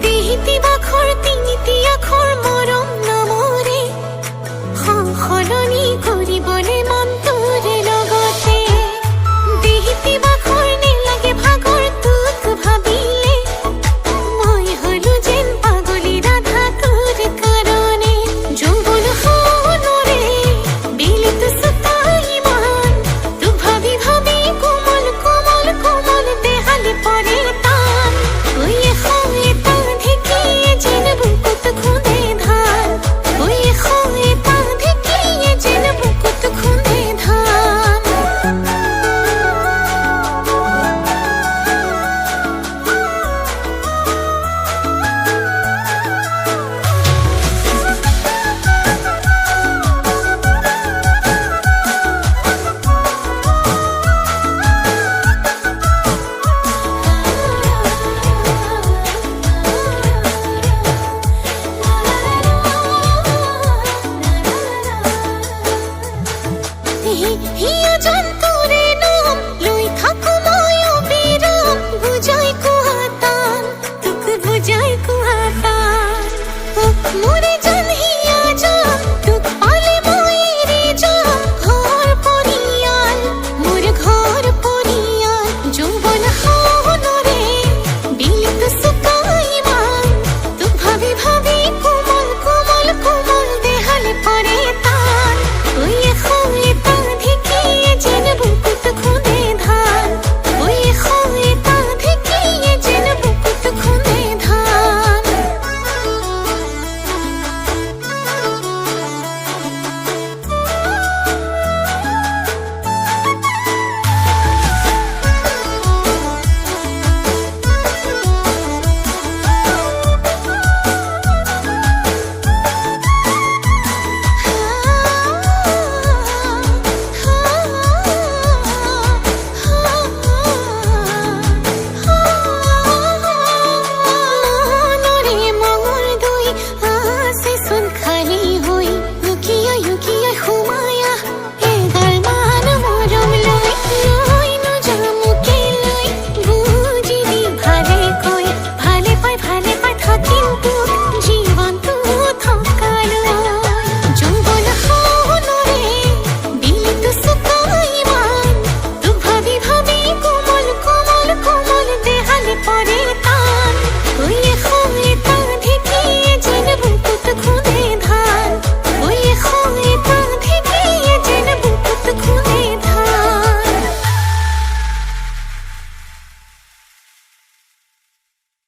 দেহিতি বাখর তিনিতি আখর মরম নমরে সলনি কৰিবলে মন তোৰে লগতে দেহিতি বাখৰ নেলাগে ভাগৰ তোক ভাবিলে মই হলো যেন পাগলী ৰাধা তোৰ কাৰণে যৌৱন সোণৰে বিলিত সুতাইমান তোক ভাবি ভাবি কোমল কোমল কোমল দেহালে পৰে টান ওয়ে হয় তা ঢেকিয়ে যেন বুকুত খুঁদে ধান ওয়ে হয় তা ঢেকিয়ে যেন বুকুত খুঁদে ধান হিয়া জন্তু